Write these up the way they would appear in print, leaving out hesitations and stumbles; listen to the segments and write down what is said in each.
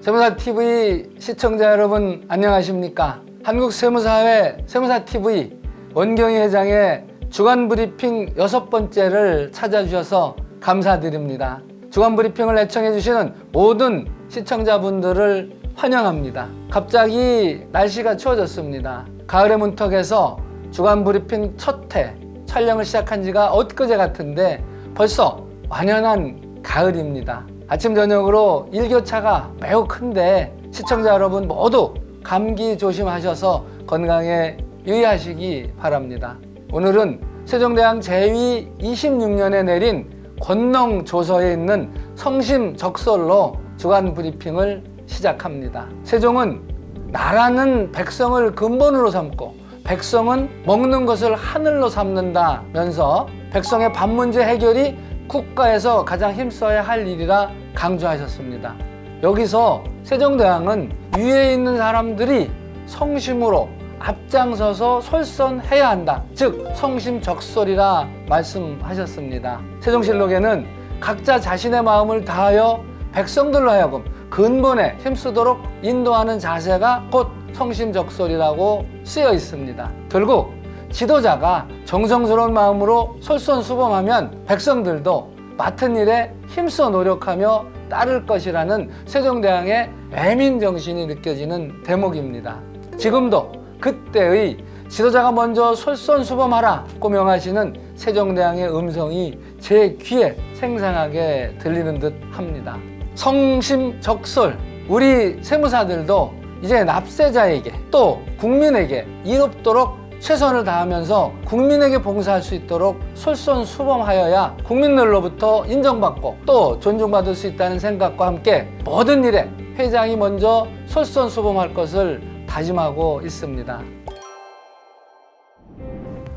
세무사TV 시청자 여러분 안녕하십니까? 한국세무사회 세무사TV 원경희 회장의 주간브리핑 6번째를 찾아주셔서 감사드립니다. 주간브리핑을 애청해주시는 모든 시청자분들을 환영합니다. 갑자기 날씨가 추워졌습니다. 가을의 문턱에서 주간브리핑 첫 회 촬영을 시작한 지가 엊그제 같은데 벌써 완연한 가을입니다. 아침 저녁으로 일교차가 매우 큰데 시청자 여러분 모두 감기 조심하셔서 건강에 유의하시기 바랍니다. 오늘은 세종대왕 제위 26년에 내린 권농조서에 있는 성심적설로 주간브리핑을 시작합니다. 세종은 나라는 백성을 근본으로 삼고 백성은 먹는 것을 하늘로 삼는다면서 백성의 밥 문제 해결이 국가에서 가장 힘써야 할 일이라 강조하셨습니다. 여기서 세종대왕은 위에 있는 사람들이 성심으로 앞장서서 솔선해야 한다. 즉 성심적설이라 말씀하셨습니다. 세종실록에는 각자 자신의 마음을 다하여 백성들로 하여금 근본에 힘쓰도록 인도하는 자세가 곧 성심적설이라고 쓰여 있습니다. 결국 지도자가 정성스러운 마음으로 솔선수범하면 백성들도 맡은 일에 힘써 노력하며 따를 것이라는 세종대왕의 애민정신이 느껴지는 대목입니다. 지금도 그때의 지도자가 먼저 솔선수범하라고 명하시는 세종대왕의 음성이 제 귀에 생생하게 들리는 듯 합니다. 성심적설, 우리 세무사들도 이제 납세자에게 또 국민에게 이롭도록 최선을 다하면서 국민에게 봉사할 수 있도록 솔선수범하여야 국민들로부터 인정받고 또 존중받을 수 있다는 생각과 함께 모든 일에 회장이 먼저 솔선수범할 것을 다짐하고 있습니다.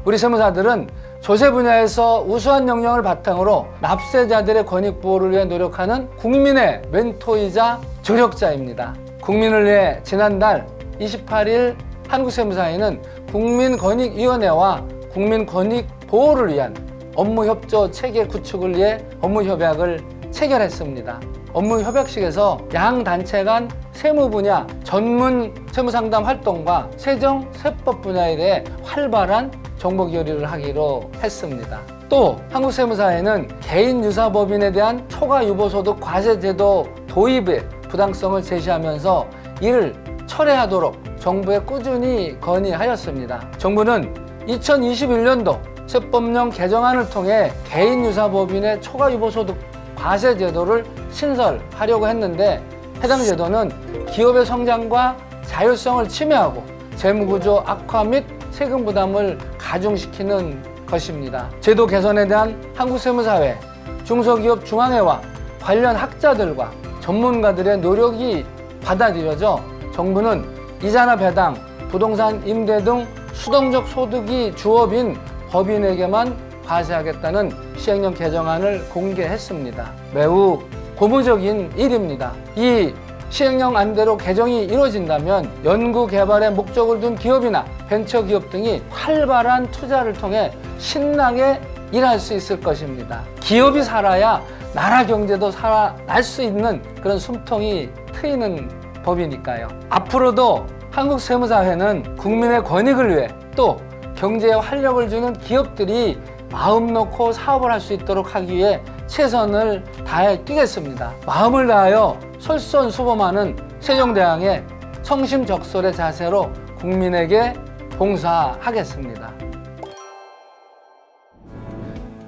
우리 세무사들은 조세 분야에서 우수한 역량을 바탕으로 납세자들의 권익 보호를 위해 노력하는 국민의 멘토이자 조력자입니다. 국민을 위해 지난달 28일 한국세무사회는 국민권익위원회와 국민권익보호를 위한 업무협조 체계 구축을 위해 업무협약을 체결했습니다. 업무협약식에서 양 단체 간 세무 분야 전문 세무상담 활동과 세정, 세법 분야에 대해 활발한 정보교류를 하기로 했습니다. 또 한국세무사회는 개인유사법인에 대한 초과유보소득 과세제도 도입의 부당성을 제시하면서 이를 철회하도록 정부에 꾸준히 건의하였습니다. 정부는 2021년도 세법령 개정안을 통해 개인유사법인의 초과유보소득 과세제도를 신설하려고 했는데 해당 제도는 기업의 성장과 자율성을 침해하고 재무구조 악화 및 세금 부담을 가중시키는 것입니다. 제도 개선에 대한 한국세무사회, 중소기업 중앙회와 관련 학자들과 전문가들의 노력이 받아들여져 정부는 이자나 배당, 부동산 임대 등 수동적 소득이 주업인 법인에게만 과세하겠다는 시행령 개정안을 공개했습니다. 매우 고무적인 일입니다. 이 시행령 안대로 개정이 이루어진다면 연구개발에 목적을 둔 기업이나 벤처기업 등이 활발한 투자를 통해 신나게 일할 수 있을 것입니다. 기업이 살아야 나라 경제도 살아날 수 있는 그런 숨통이 트이는 법이니까요. 앞으로도 한국세무사회는 국민의 권익을 위해 또 경제에 활력을 주는 기업들이 마음 놓고 사업을 할 수 있도록 하기 위해 최선을 다해 뛰겠습니다. 마음을 다하여 솔선수범하는 세종대왕의 성심적설의 자세로 국민에게 봉사하겠습니다.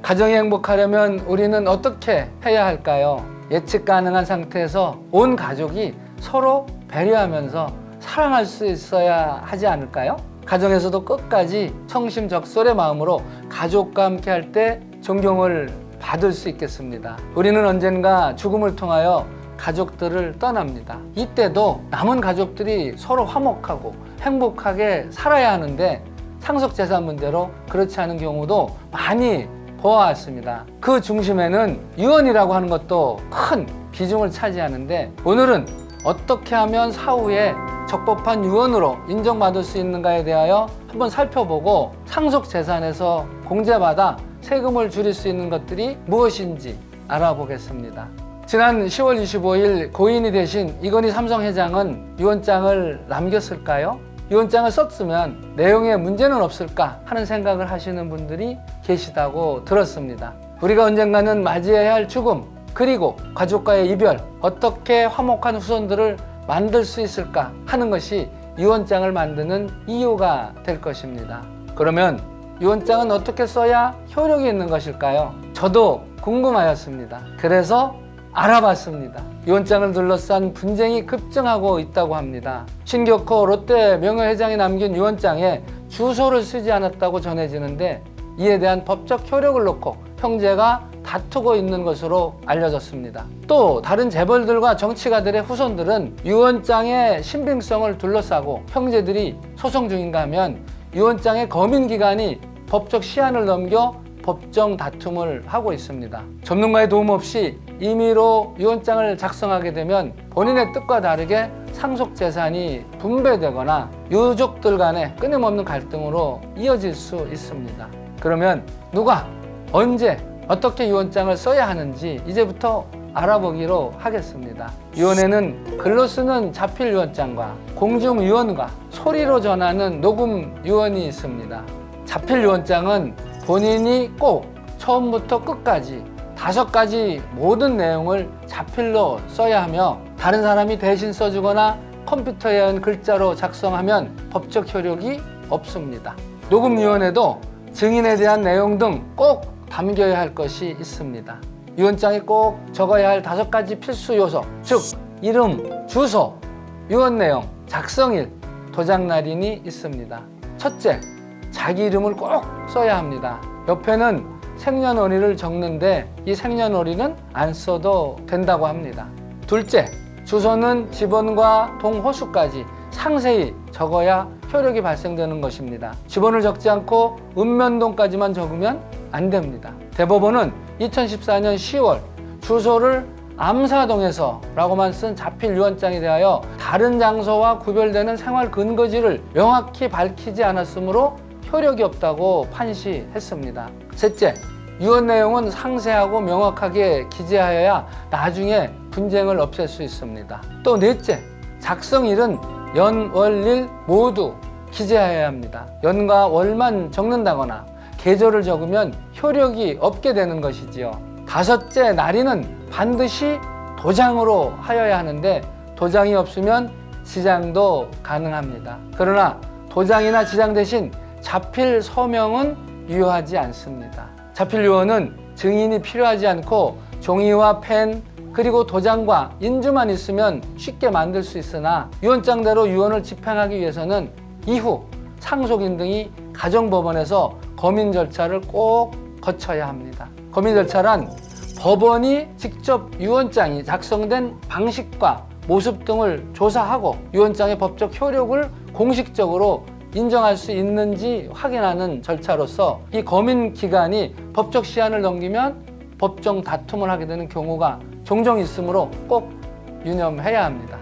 가정이 행복하려면 우리는 어떻게 해야 할까요? 예측 가능한 상태에서 온 가족이 서로 배려하면서 사랑할 수 있어야 하지 않을까요? 가정에서도 끝까지 성심적설의 마음으로 가족과 함께 할 때 존경을 받을 수 있겠습니다. 우리는 언젠가 죽음을 통하여 가족들을 떠납니다. 이때도 남은 가족들이 서로 화목하고 행복하게 살아야 하는데 상속재산 문제로 그렇지 않은 경우도 많이 보아왔습니다. 그 중심에는 유언이라고 하는 것도 큰 비중을 차지하는데 오늘은 어떻게 하면 사후에 적법한 유언으로 인정받을 수 있는가에 대하여 한번 살펴보고 상속재산에서 공제받아 세금을 줄일 수 있는 것들이 무엇인지 알아보겠습니다. 지난 10월 25일 고인이 되신 이건희 삼성회장은 유언장을 남겼을까요? 유언장을 썼으면 내용에 문제는 없을까 하는 생각을 하시는 분들이 계시다고 들었습니다. 우리가 언젠가는 맞이해야 할 죽음, 그리고 가족과의 이별, 어떻게 화목한 후손들을 만들 수 있을까 하는 것이 유언장을 만드는 이유가 될 것입니다. 그러면 유언장은 어떻게 써야 효력이 있는 것일까요? 저도 궁금하였습니다. 그래서 알아봤습니다. 유언장을 둘러싼 분쟁이 급증하고 있다고 합니다. 신격호 롯데 명예회장이 남긴 유언장에 주소를 쓰지 않았다고 전해지는데 이에 대한 법적 효력을 놓고 형제가 다투고 있는 것으로 알려졌습니다. 또 다른 재벌들과 정치가들의 후손들은 유언장의 신빙성을 둘러싸고 형제들이 소송 중인가 하면 유언장의 검인기간이 법적 시한을 넘겨 법정 다툼을 하고 있습니다. 전문가의 도움 없이 임의로 유언장을 작성하게 되면 본인의 뜻과 다르게 상속 재산이 분배되거나 유족들 간의 끊임없는 갈등으로 이어질 수 있습니다. 그러면 누가, 언제, 어떻게 유언장을 써야 하는지 이제부터 알아보기로 하겠습니다. 유언에는 글로 쓰는 자필 유언장과 공중 유언과 소리로 전하는 녹음 유언이 있습니다. 자필 유언장은 본인이 꼭 처음부터 끝까지 5가지 모든 내용을 자필로 써야 하며 다른 사람이 대신 써주거나 컴퓨터에 한 글자로 작성하면 법적 효력이 없습니다. 녹음 유언에도 증인에 대한 내용 등 꼭 담겨야 할 것이 있습니다. 유언장에 꼭 적어야 할 5가지 필수 요소, 즉 이름, 주소, 유언 내용, 작성일, 도장 날인이 있습니다. 첫째, 자기 이름을 꼭 써야 합니다. 옆에는 생년월일을 적는데 이 생년월일은 안 써도 된다고 합니다. 둘째, 주소는 집원과 동호수까지 상세히 적어야 효력이 발생되는 것입니다. 집원을 적지 않고 읍면동까지만 적으면 안 됩니다. 대법원은 2014년 10월 주소를 암사동에서 라고만 쓴 자필 유언장에 대하여 다른 장소와 구별되는 생활 근거지를 명확히 밝히지 않았으므로 효력이 없다고 판시했습니다. 셋째, 유언 내용은 상세하고 명확하게 기재하여야 나중에 분쟁을 없앨 수 있습니다. 또 넷째, 작성일은 연, 월, 일 모두 기재하여야 합니다. 연과 월만 적는다거나 계절을 적으면 효력이 없게 되는 것이지요. 다섯째, 날인은 반드시 도장으로 하여야 하는데 도장이 없으면 지장도 가능합니다. 그러나 도장이나 지장 대신 자필 서명은 유효하지 않습니다. 자필 유언은 증인이 필요하지 않고 종이와 펜 그리고 도장과 인주만 있으면 쉽게 만들 수 있으나 유언장대로 유언을 집행하기 위해서는 이후 상속인 등이 가정법원에서 검인 절차를 꼭 거쳐야 합니다. 검인 절차란 법원이 직접 유언장이 작성된 방식과 모습 등을 조사하고 유언장의 법적 효력을 공식적으로 인정할 수 있는지 확인하는 절차로서 이 검인 기간이 법적 시한을 넘기면 법정 다툼을 하게 되는 경우가 종종 있으므로 꼭 유념해야 합니다.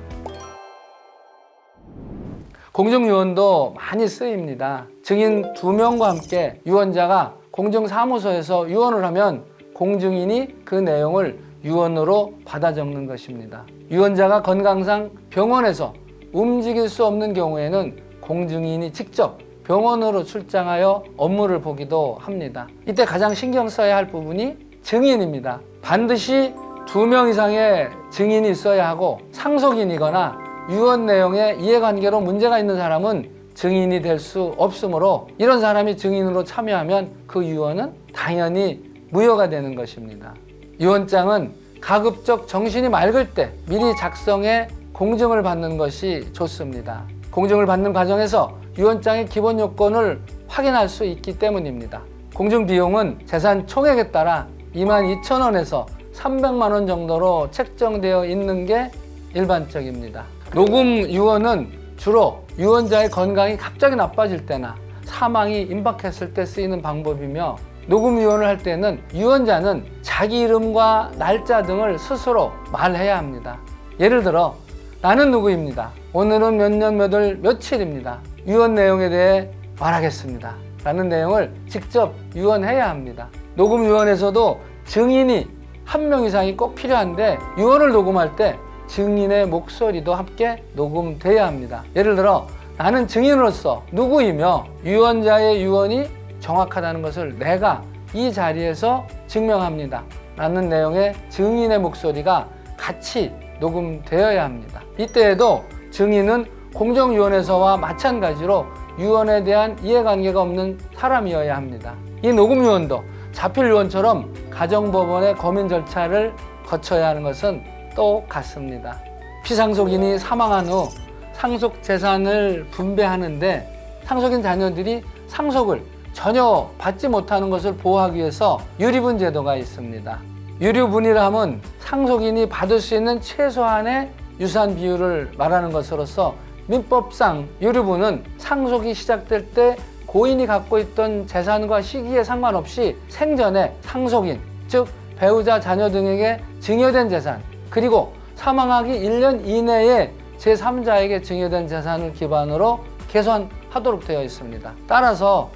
공중유언도 많이 쓰입니다. 증인 2명과 함께 유언자가 공중사무소에서 유언을 하면 공증인이 그 내용을 유언으로 받아 적는 것입니다. 유언자가 건강상 병원에서 움직일 수 없는 경우에는 공증인이 직접 병원으로 출장하여 업무를 보기도 합니다. 이때 가장 신경 써야 할 부분이 증인입니다. 반드시 2명 이상의 증인이 있어야 하고 상속인이거나 유언 내용에 이해관계로 문제가 있는 사람은 증인이 될 수 없으므로 이런 사람이 증인으로 참여하면 그 유언은 당연히 무효가 되는 것입니다. 유언장은 가급적 정신이 맑을 때 미리 작성해 공증을 받는 것이 좋습니다. 공증을 받는 과정에서 유언장의 기본 요건을 확인할 수 있기 때문입니다. 공증 비용은 재산 총액에 따라 22,000원에서 300만 원 정도로 책정되어 있는 게 일반적입니다. 녹음 유언은 주로 유언자의 건강이 갑자기 나빠질 때나 사망이 임박했을 때 쓰이는 방법이며 녹음 유언을 할 때는 유언자는 자기 이름과 날짜 등을 스스로 말해야 합니다. 예를 들어 나는 누구입니다. 오늘은 몇 년 몇 월 며칠입니다. 유언 내용에 대해 말하겠습니다. 라는 내용을 직접 유언해야 합니다. 녹음 유언에서도 증인이 한 명 이상이 꼭 필요한데 유언을 녹음할 때 증인의 목소리도 함께 녹음돼야 합니다. 예를 들어 나는 증인으로서 누구이며 유언자의 유언이 정확하다는 것을 내가 이 자리에서 증명합니다 라는 내용의 증인의 목소리가 같이 녹음되어야 합니다. 이때에도 증인은 공정유언에서와 마찬가지로 유언에 대한 이해관계가 없는 사람이어야 합니다. 이 녹음 유언도 자필 유언처럼 가정법원의 검인 절차를 거쳐야 하는 것은 똑같습니다. 피상속인이 사망한 후 상속 재산을 분배하는데 상속인 자녀들이 상속을 전혀 받지 못하는 것을 보호하기 위해서 유리분 제도가 있습니다. 유류분이라 함은 상속인이 받을 수 있는 최소한의 유산 비율을 말하는 것으로서 민법상 유류분은 상속이 시작될 때 고인이 갖고 있던 재산과 시기에 상관없이 생전에 상속인, 즉 배우자, 자녀 등에게 증여된 재산, 그리고 사망하기 1년 이내에 제3자에게 증여된 재산을 기반으로 계산하도록 되어 있습니다. 따라서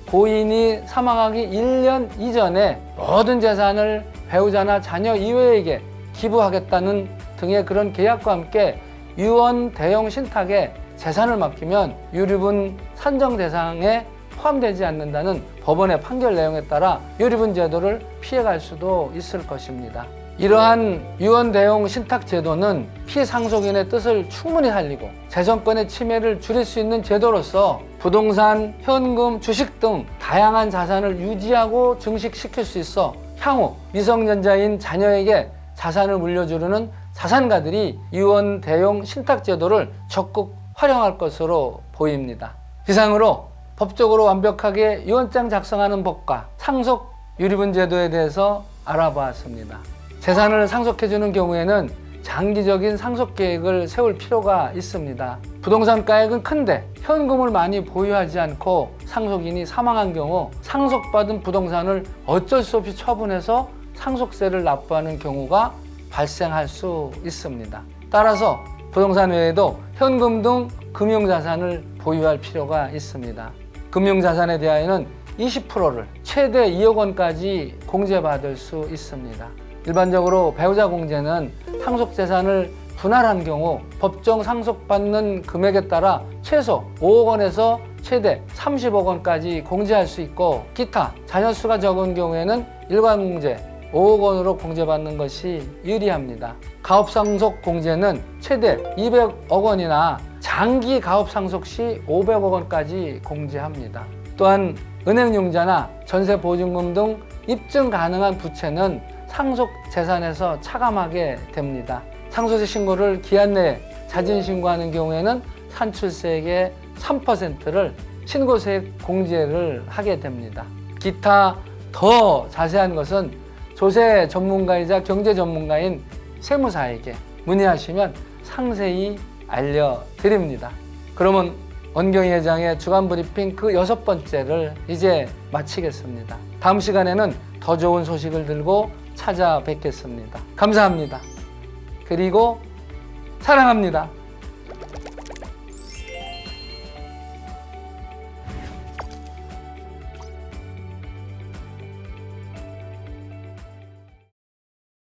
고인이 사망하기 1년 이전에 모든 재산을 배우자나 자녀 이외에게 기부하겠다는 등의 그런 계약과 함께 유언 대용 신탁에 재산을 맡기면 유류분 산정 대상에 포함되지 않는다는 법원의 판결 내용에 따라 유류분 제도를 피해갈 수도 있을 것입니다. 이러한 유언 대용 신탁 제도는 피상속인의 뜻을 충분히 살리고 재정권의 침해를 줄일 수 있는 제도로서 부동산, 현금, 주식 등 다양한 자산을 유지하고 증식시킬 수 있어 향후 미성년자인 자녀에게 자산을 물려주려는 자산가들이 유언 대용 신탁 제도를 적극 활용할 것으로 보입니다. 이상으로 법적으로 완벽하게 유언장 작성하는 법과 상속 유리분 제도에 대해서 알아보았습니다. 재산을 상속해주는 경우에는 장기적인 상속 계획을 세울 필요가 있습니다. 부동산 가액은 큰데 현금을 많이 보유하지 않고 상속인이 사망한 경우 상속받은 부동산을 어쩔 수 없이 처분해서 상속세를 납부하는 경우가 발생할 수 있습니다. 따라서 부동산 외에도 현금 등 금융자산을 보유할 필요가 있습니다. 금융자산에 대하여는 20%를 최대 2억 원까지 공제받을 수 있습니다. 일반적으로 배우자 공제는 상속재산을 분할한 경우 법정 상속받는 금액에 따라 최소 5억 원에서 최대 30억 원까지 공제할 수 있고 기타 자녀 수가 적은 경우에는 일괄공제 5억 원으로 공제받는 것이 유리합니다. 가업상속 공제는 최대 200억 원이나 장기 가업상속 시 500억 원까지 공제합니다. 또한 은행융자나 전세보증금 등 입증 가능한 부채는 상속 재산에서 차감하게 됩니다. 상속세 신고를 기한 내에 자진 신고하는 경우에는 산출세액의 3%를 신고세액 공제를 하게 됩니다. 기타 더 자세한 것은 조세 전문가이자 경제 전문가인 세무사에게 문의하시면 상세히 알려드립니다. 그러면 원경희 회장의 주간 브리핑 그 6번째를 이제 마치겠습니다. 다음 시간에는 더 좋은 소식을 들고 찾아뵙겠습니다. 감사합니다. 그리고 사랑합니다.